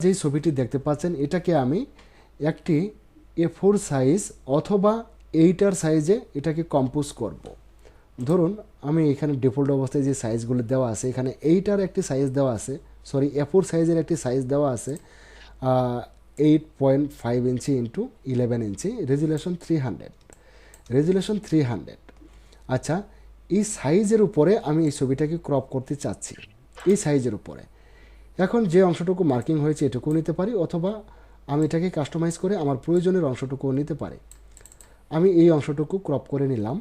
যেই ছবিটি দেখতে পাচ্ছেন এটাকে আমি একটি A4 সাইজ অথবা 8 সাইজে এটাকে কম্পোজ করব। ধরুন আমি এখানে ডিফল্ট অবস্থায় যে সাইজগুলো দেওয়া আছে এখানে 8 একটি সাইজ দেওয়া আছে, সরি A4 সাইজের একটি সাইজ দেওয়া আছে 8.5 ইঞ্চি ইন্টু 11 ইঞ্চি, রেজুলেশন 300। আচ্ছা, এই সাইজের উপরে আমি এই ছবিটাকে ক্রপ করতে চাচ্ছি, এই সাইজের উপরে। এখন যে অংশটুকু মার্কিং হয়েছে এটুকুও নিতে পারি, অথবা আমি এটাকে কাস্টমাইজ করে আমার প্রয়োজনের অংশটুকুও নিতে পারি। আমি এই অংশটুকু ক্রপ করে নিলাম।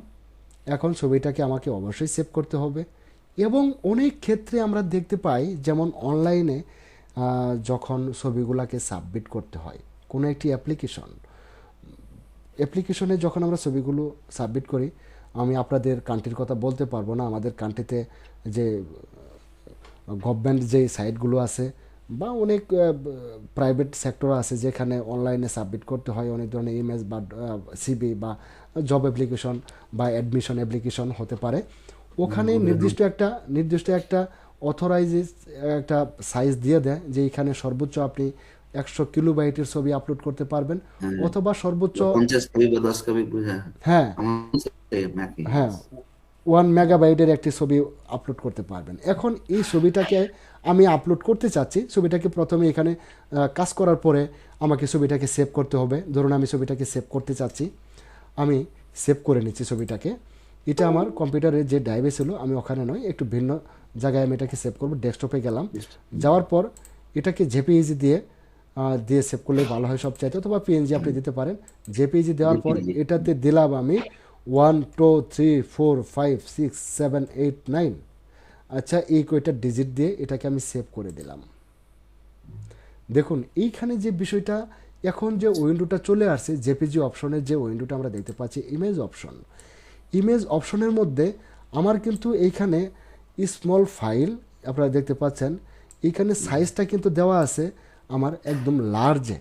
এখন ছবিটাকে আমাকে অবশ্যই সেভ করতে হবে। এবং অনেক ক্ষেত্রে আমরা দেখতে পাই, যেমন অনলাইনে যখন ছবিগুলোকে সাবমিট করতে হয় কোনো একটি অ্যাপ্লিকেশনে যখন আমরা ছবিগুলো সাবমিট করি, আমি আপনাদের কান্ট্রির কথা বলতে পারবো না, আমাদের কান্ট্রিতে যে গভর্নমেন্ট যে সাইটগুলো আছে বা অনেক প্রাইভেট সেক্টর আছে যেখানে অনলাইনে সাবমিট করতে হয় অনেক ধরনের ইমেজ বা সিবি বা জব অ্যাপ্লিকেশন বা অ্যাডমিশন অ্যাপ্লিকেশন হতে পারে। ওখানে নির্দিষ্ট একটা অথরাইজ একটা সাইজ দিয়ে দেয় যে এখানে সর্বোচ্চ আপনি 100 কিলোবাইটের ছবি আপলোড করতে পারবেন, হ্যাঁ, অথবা সর্বোচ্চ 50 কবি বা 10 কবি বুঝা হ্যাঁ আমার নাকি। হ্যাঁ 1 মেগাবাইটের একটি ছবি আপলোড করতে পারবেন। এখন এই ছবিটাকে আমি আপলোড করতে চাচ্ছি, ছবিটাকে প্রথমে এখানে কাজ করার পরে আমাকে ছবিটাকে সেভ করতে হবে। ধরুন আমি ছবিটাকে সেভ করতে চাচ্ছি, আমি সেভ করে নিচ্ছি ছবিটাকে। এটা আমার কম্পিউটারের যে ড্রাইভে ছিল, আমি ওখানে নয়, একটু ভিন্ন জায়গায় আমি এটাকে সেভ করব। ডেস্কটপে গেলাম, যাওয়ার পর এটাকে জেপিইজি দিয়ে সেভ করলে ভালো হয় সবচাইতে, অথবা পিএনজি আপনি দিতে পারেন। জেপিইজি দেওয়ার পর জিপিজি। এটাতে দিলাম আমি 1 2 3 4 5 6 7 8 9। আচ্ছা, এই কয়টা ডিজিট দিয়ে এটাকে আমি সেভ করে দিলাম। দেখুন এইখানে যে বিষয়টা, এখন যে উইন্ডোটা চলে আসছে, জেপিজি অপশনের যে উইন্ডোটা আমরা দেখতে পাচ্ছি, ইমেজ অপশনের মধ্যে আমার কিন্তু এইখানে স্মল ফাইল আপনারা দেখতে পাচ্ছেন। এইখানে সাইজটা কিন্তু দেওয়া আছে আমার একদম লার্জে,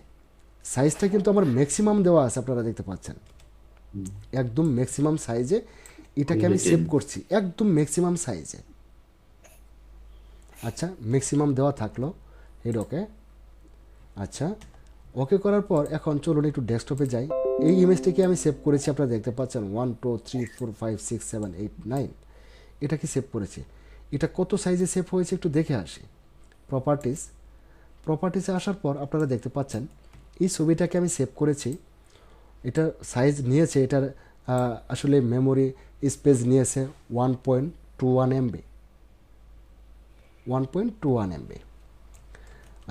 সাইজটা কিন্তু আমার ম্যাক্সিমাম দেওয়া আছে, আপনারা দেখতে পাচ্ছেন একদম ম্যাক্সিমাম সাইজে এটাকে আমি সেভ করছি, একদম ম্যাক্সিমাম সাইজে। আচ্ছা, ম্যাক্সিমাম দেওয়া থাকলো, হিট ওকে। আচ্ছা, ওকে করার পর এখন চলুন একটু ডেস্কটপে যাই। এই ইমেজটিকে আমি সেভ করেছি, আপনারা দেখতে পাচ্ছেন 1 2 3 4 5 6 7 8 9, এটাকে সেভ করেছি। এটা কত সাইজে সেভ হয়েছে একটু দেখে আসি। প্রপার্টিসে আসার পর আপনারা দেখতে পাচ্ছেন এই ছবিটাকে আমি সেভ করেছি। এটা সাইজ নিয়েছে, এটার আসলে মেমোরি স্পেস নিয়েছে 1.21 MB, 1.21 MB।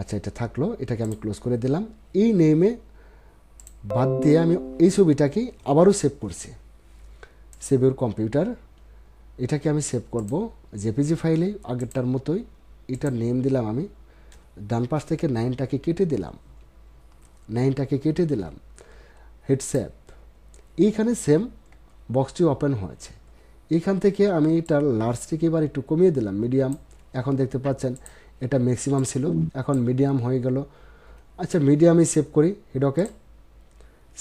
আচ্ছা, এটা থাকলো, এটাকে আমি ক্লোজ করে দিলাম। এই নেমে বাদ দিয়ে আমি এই ছবিটাকে আবারও সেভ করছি, সেভ ইউর কম্পিউটার। এটাকে আমি সেভ করব জেপিজি ফাইলে আগেরটার মতোই। এটার নেম দিলাম আমি, ডান পাশ থেকে 9টাকে কেটে দিলাম, হিট সেভ। এইখানে সেম বক্সটি ওপেন হয়েছে। এইখান থেকে আমি এটার লার্জটিকে এবার একটু কমিয়ে দিলাম, মিডিয়াম। এখন দেখতে পাচ্ছেন এটা ম্যাক্সিমাম ছিল, এখন মিডিয়াম হয়ে গেল। আচ্ছা, মিডিয়ামে সেভ করি, হিডোকে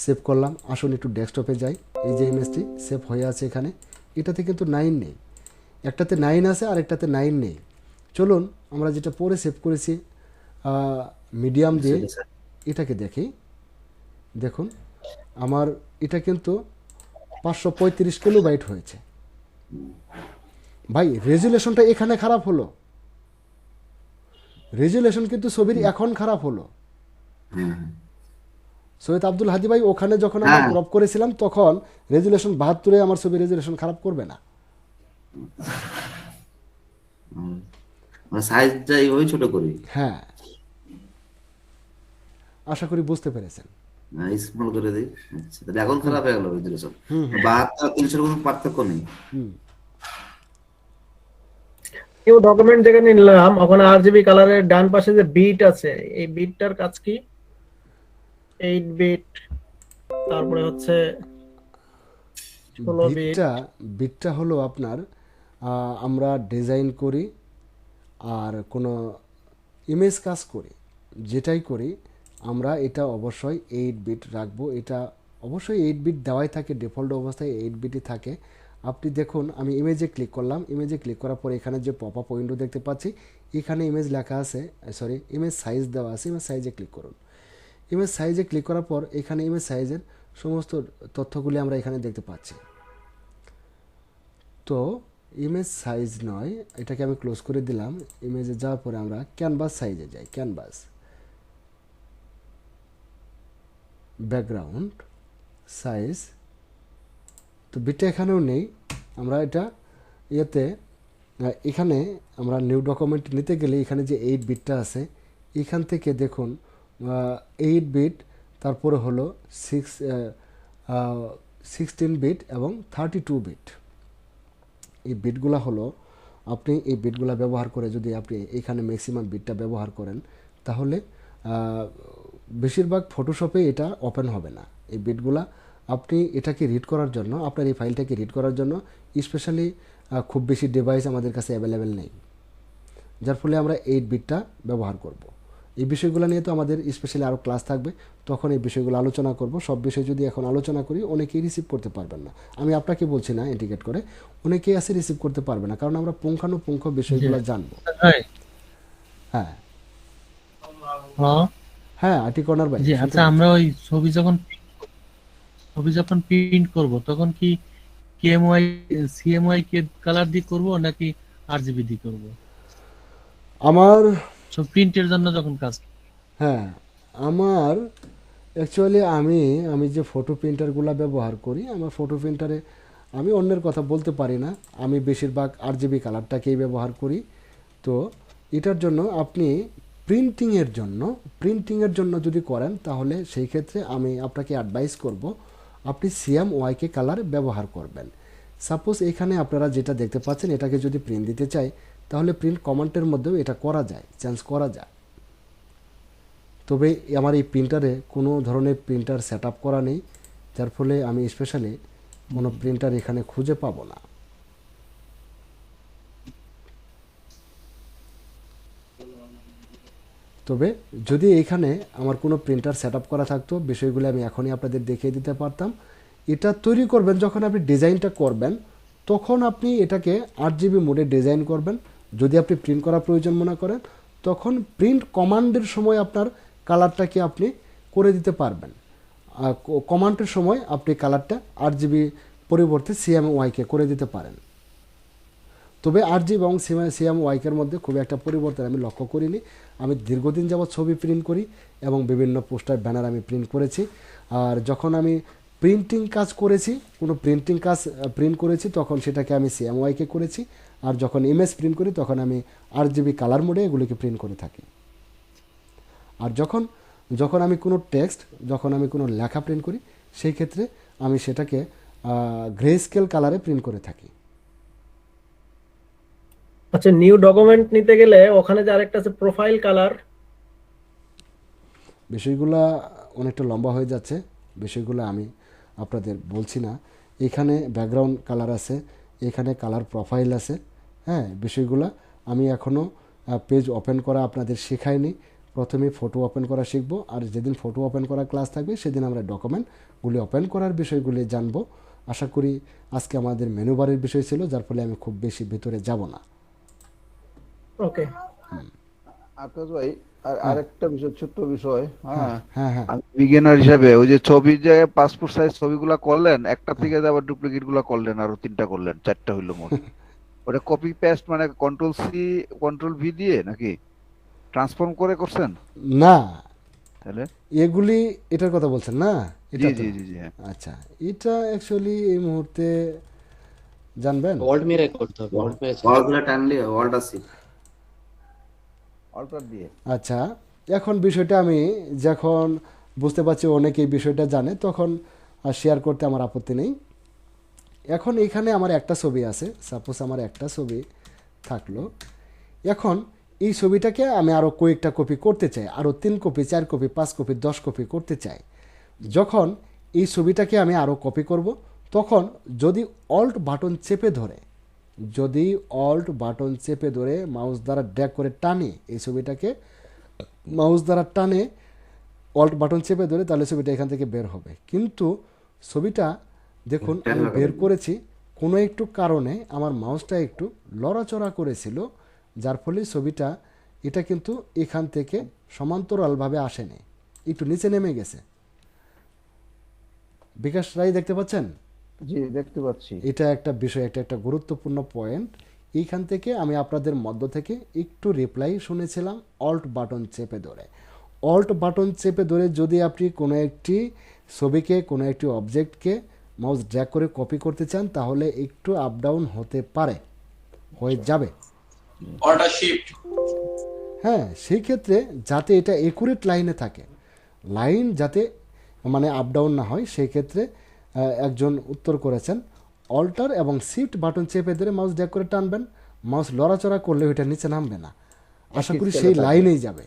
সেভ করলাম। আসুন একটু ডেস্কটপে যাই। এই যে ইমেজটি সেভ হয়ে আছে এখানে, এটাতে কিন্তু 9 নেই, একটাতে 9 আছে আর একটাতে 9 নেই। চলুন আমরা যেটা পরে সেভ করেছি মিডিয়াম দিয়ে সেটা স্যার। এটাকে দেখি। দেখুন আমার এটা কিন্তু 535 কিলোবাইট হয়েছে। ভাই রেজুলেশনটা এখানে খারাপ হলো, রেজুলেশন কিন্তু ছবির এখন খারাপ হলো। হ্যাঁ, সৈয়দ আব্দুল হাদি ভাই, ওখানে যখন আমরা হ্যাঁ, ক্রপ করেছিলাম তখন রেজুলেশন 72-এ আমার ছবির রেজুলেশন খারাপ করবে না। মানে সাইজটা এইভাবে ছোট করি। হ্যাঁ, আশা করি বুঝতে পেরেছেন। স্মল করে দিই। আচ্ছা, তাহলে এখন খারাপ হয়ে গেল রেজুলেশন। 72 আর 300 কোনো পার্থক্য নেই। কেউ ডকুমেন্ট যেখানে নিলাম ওখানে আরজিবি কালারের ডান পাশে যে বিট আছে, এই বিটটার কাজ কি? 8 বিট, তারপরে হচ্ছে 16 বিট। বিটটা বিটটা হলো আপনার আমরা ডিজাইন করি আর কোনো ইমেজ কাজ করি, যেটাই করি আমরা এটা অবশ্যই 8 বিট রাখবো। এটা অবশ্যই 8 বিট দেওয়াই থাকে, ডিফল্ট অবস্থায় 8 বিটই থাকে। আপনি দেখুন আমি ইমেজে ক্লিক করলাম, ইমেজে ক্লিক করার পর এখানে যে পপ আপ উইন্ডো দেখতে পাচ্ছি, এখানে ইমেজ লেখা আছে, সরি ইমেজ সাইজ দেওয়া আছে, ইমেজ সাইজে ক্লিক করুন। ইমেজ সাইজে ক্লিক করার পর এখানে ইমেজ সাইজের সমস্ত তথ্যগুলি আমরা এখানে দেখতে পাচ্ছি। তো ইমেজ সাইজ নয়, এটাকে আমি ক্লোজ করে দিলাম। ইমেজে যাওয়ার পরে আমরা ক্যানভাস সাইজে যাই, ক্যানভাস, ব্যাকগ্রাউন্ড সাইজ। তো বিটটা এখানেও নেই, আমরা এটা ইয়েতে এখানে আমরা নিউ ডকুমেন্ট নিতে গেলে এখানে যে 8 বিটটা আছে, এখান থেকে দেখুন 8 বিট, তারপরে হলো 16 বিট এবং 32 বিট। এই বিটগুলা হলো, আপনি এই বিটগুলা ব্যবহার করে যদি আপনি এখানে ম্যাক্সিমাম বিটটা ব্যবহার করেন, তাহলে বেশিরভাগ ফটোশপে এটা ওপেন হবে না। এই বিটগুলা আপনি এটাকে রিড করার জন্য, আপনার এই ফাইলটাকে রিড করার জন্য স্পেশালি খুব বেশি ডিভাইস আমাদের কাছে অ্যাভেলেবেল নেই, যার ফলে আমরা 8 বিটটা ব্যবহার করব। এই বিষয়গুলো নিয়ে তো আমাদের স্পেশালি আরও ক্লাস থাকবে, তখন এই বিষয়গুলো আলোচনা করব। সব বিষয় যদি এখন আলোচনা করি অনেকেই রিসিভ করতে পারবেন না, আমি আপনাকে বলছি না ইন্ডিকেট করে, অনেকেই আছে রিসিভ করতে পারবে না, কারণ আমরা পুঙ্খানুপুঙ্খ বিষয়গুলো জানবো। ভাই, হ্যাঁ হ্যাঁ, হ্যাঁ, আটি কর্নার ভাই, জি শুনতে আচ্ছা, পাচ্ছি। আমরা ওই ছবি যখন প্রিন্ট করব তখন কি কেএমওয়াই সিএমওয়াই কে কালার দিয়ে করব নাকি আরজিবি দিয়ে করব? আমার, সব প্রিন্টের জন্য যখন কাজ। হ্যাঁ, আমার অ্যাকচুয়ালি আমি আমি যে ফটো প্রিন্টারগুলো ব্যবহার করি, আমার ফটো প্রিন্টারে আমি অন্যের কথা বলতে পারি না, আমি বেশিরভাগ আরজিবি কালারটাকেই ব্যবহার করি। তো এটার জন্য আপনি প্রিন্টিংয়ের জন্য যদি করেন, তাহলে সেই ক্ষেত্রে আমি আপনাকে অ্যাডভাইস করব আপনি সিএমওয়াইকে কালার ব্যবহার করবেন। সাপোজ এখানে আপনারা যেটা দেখতে পাচ্ছেন, এটাকে যদি প্রিন্ট দিতে চাই, তাহলে প্রিন্ট কমান্ডের মধ্যেও এটা করা যায়, চেঞ্জ করা যায়। তবে আমার এই প্রিন্টারে কোনো ধরনের প্রিন্টার সেট আপ করা নেই, যার ফলে আমি স্পেশালি কোনো প্রিন্টার এখানে খুঁজে পাবো না। তবে যদি এখানে আমার কোনো প্রিন্টার সেট আপ করা থাকতো, বিষয়গুলো আমি এখনই আপনাদের দেখিয়ে দিতে পারতাম। এটা তৈরি করবেন যখন আপনি ডিজাইনটা করবেন, তখন আপনি এটাকে 8GB মোডে ডিজাইন করবেন। যদি আপনি প্রিন্ট করা প্রয়োজন মনে করেন, তখন প্রিন্ট কমান্ডের সময় আপনার কালারটাকে আপনি করে দিতে পারবেন। কমান্ডের সময় আপনি কালারটা 8GB পরিবর্তে সিএমওয়াইকে করে দিতে পারেন। তবে 8GB এবং সিএমওয়াইকের মধ্যে খুব একটা পরিবর্তন আমি লক্ষ্য করিনি। আমি দীর্ঘদিন যাবৎ ছবি প্রিন্ট করি এবং বিভিন্ন পোস্টার ব্যানার আমি প্রিন্ট করেছি। আর যখন আমি প্রিন্টিং কাজ করেছি, কোনো প্রিন্টিং কাজ প্রিন্ট করেছি, তখন সেটাকে আমি সিএমওয়াইকে করেছি। আর যখন ইমেজ প্রিন্ট করি, তখন আমি 8GB কালার মোডে এগুলিকে প্রিন্ট করে থাকি। আর যখন যখন আমি কোনো টেক্সট, যখন আমি কোনো লেখা প্রিন্ট করি, সেই ক্ষেত্রে আমি সেটাকে গ্রে স্কেল কালারে প্রিন্ট করে থাকি। আচ্ছা, নিউ ডকুমেন্ট নিতে গেলে ওখানে যে আরেকটা আছে প্রোফাইল কালার। বিষয়গুলো অনেকটা লম্বা হয়ে যাচ্ছে, বিষয়গুলো আমি আপনাদের বলছি না। এখানে ব্যাকগ্রাউন্ড কালার আছে, এখানে কালার প্রোফাইল আছে। হ্যাঁ, বিষয়গুলো আমি এখনও পেজ ওপেন করা আপনাদের শেখাইনি। প্রথমে ফটো ওপেন করা শিখবো, আর যেদিন ফটো ওপেন করা ক্লাস থাকবে সেদিন আমরা ডকুমেন্টগুলি ওপেন করার বিষয়গুলি জানবো। আশা করি আজকে আমাদের মেনু বারের বিষয় ছিল, যার ফলে আমি খুব বেশি ভিতরে যাব না। ওকে, আকাশ ভাই, আরেকটা বিষয়, ছোট্ট বিষয়। হ্যাঁ হ্যাঁ, হ্যাঁ হ্যাঁ আমি বিগিনার হিসাবে ওই যে ছবির জায়গায় পাসপোর্ট সাইজ ছবিগুলা করলেন, একটা থেকে আবার ডুপ্লিকেট গুলা করলেন, আরো 3টা করলেন, 4টা হইলো মোট। ওটা কপি পেস্ট মানে কন্ট্রোল সি কন্ট্রোল ভি দিয়ে নাকি ট্রান্সফর্ম করে করছেন না, তাহলে? এগুলি এটার কথা বলছেন না? জি এটা তো, জি জি জি, হ্যাঁ। আচ্ছা, এটা অ্যাকচুয়ালি এই মুহূর্তে জানবেন। ওয়ার্ল্ড মেরে করতে হবে, ওয়ার্ল্ড মেরে ওয়ালগুলো টানলে ওয়ালটা আছে। অল্টার দিয়ে। আচ্ছা, এখন বিষয়টা আমি যখন বুঝতে পারছি অনেকে এই বিষয়টা জানে, তখন শেয়ার করতে আমার আপত্তি নেই। এখন এখানে আমার একটা ছবি আছে, সাপোজ আমার একটা ছবি থাকলো। এখন এই ছবিটাকে আমি আরও কয়েকটা কপি করতে চাই, আরও 3 কপি, 4 কপি, 5 কপি, 10 কপি করতে চাই। যখন এই ছবিটাকে আমি আরও কপি করব, তখন যদি অল্ট বাটন চেপে ধরে মাউস দ্বারা ড্র্যাগ করে টানে এই ছবিটাকে, মাউস দ্বারা টানে অল্ট বাটন চেপে ধরে, তাহলে ছবিটা এখান থেকে বের হবে। কিন্তু ছবিটা দেখুন আমি বের করেছি, কোনো একটু কারণে আমার মাউসটা একটু লড়াচড়া করেছিল, যার ফলে ছবিটা এটা কিন্তু এখান থেকে সমান্তরালভাবে আসেনি, একটু নিচে নেমে গেছে। বিকাশ রায় দেখতে পাচ্ছেন? জি দেখতে পাচ্ছি। এটা একটা বিষয়, একটা গুরুত্বপূর্ণ পয়েন্ট। এইখান থেকে আমি আপনাদের মধ্য থেকে একটু রিপ্লাই শুনেছিলাম অল্ট বাটন চেপে ধরে। অল্ট বাটন চেপে ধরে যদি আপনি কোনো একটি ছবিকে, কোনো একটি অবজেক্টকে মাউস ড্র্যাগ করে কপি করতে চান, তাহলে একটু আপ ডাউন হতে পারে, হয়ে যাবে। হ্যাঁ, সেই ক্ষেত্রে যাতে এটা একুরেট লাইনে থাকে, লাইন যাতে মানে আপ ডাউন না হয়, সেই ক্ষেত্রে একজন উত্তর করেছেন অল্টার এবং শিফট বাটন চেপে ধরে মাউস ড্র্যাগ করে টানবেন, মাউস লড়াচড়া করলে ওইটা নিচে নামবে না, আশা করি সেই লাইনেই যাবে।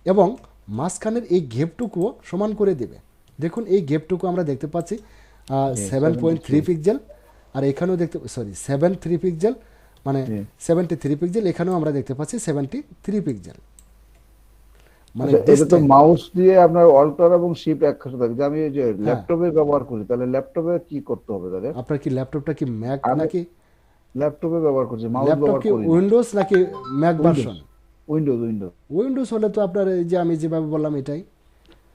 এবং মাঝখানের এই গ্যাপটুকুও সমান করে দেবে। দেখুন এই গ্যাপটুকু আমরা দেখতে পাচ্ছি 7.3 পিক্সেল, আর এখানেও দেখতে 7.3 পিক্সেল, মানে 73 পিক্সেল, এখানেও আমরা দেখতে পাচ্ছি 73 পিক্সেল। মানে এটা তো মাউস দিয়ে আপনার অল্টার এবং শিফট একসাথে থাকে। আমি এই যে ল্যাপটপে ব্যবহার করি, তাহলে ল্যাপটপে কি করতে হবে তাহলে? আপনার কি ল্যাপটপটা কি ম্যাক নাকি? ল্যাপটপে ব্যবহার করছি, মাউস ল্যাপটপ ব্যবহার কি করি না। উইন্ডোজ নাকি ম্যাক ভার্সন? উইন্ডোজ উইন্ডোজ হলে তো আপনার এই যে আমি যেভাবে বললাম এটাই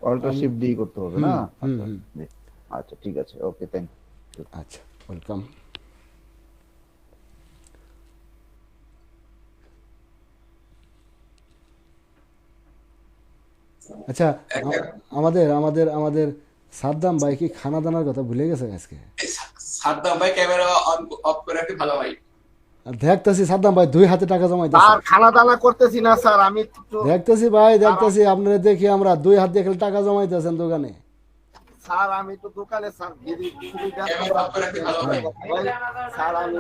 অল্টার শিফট ডি করতে হবে না? হুম, হুম। আচ্ছা ঠিক আছে, ওকে, থ্যাংক ইউ। আচ্ছা, ওয়েলকাম। আচ্ছা, আমাদের আমাদের আমাদের সাদ্দাম ভাই কি খানা দানার কথা ভুলে গেছে আজকে? সাদ্দাম ভাই ক্যামেরা অন অফ করে রাখতে ভালো ভাই। দেখতেছি সাদ্দাম ভাই 2 হাতে টাকা জমাইতেছে। স্যার খানা দানা করতেছি না স্যার, আমি দেখতেছি ভাই, দেখতেছি আপনারা, দেখি আমরা 2 হাত দিয়ে খালি টাকা জমাইতেছেন দোকানে। স্যার আমি তো দোকানে স্যার ক্যামেরা অফ করে রাখতে ভালো ভাই। স্যার আমি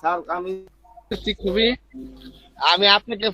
স্যার আমি খুবই আমি আপনাকে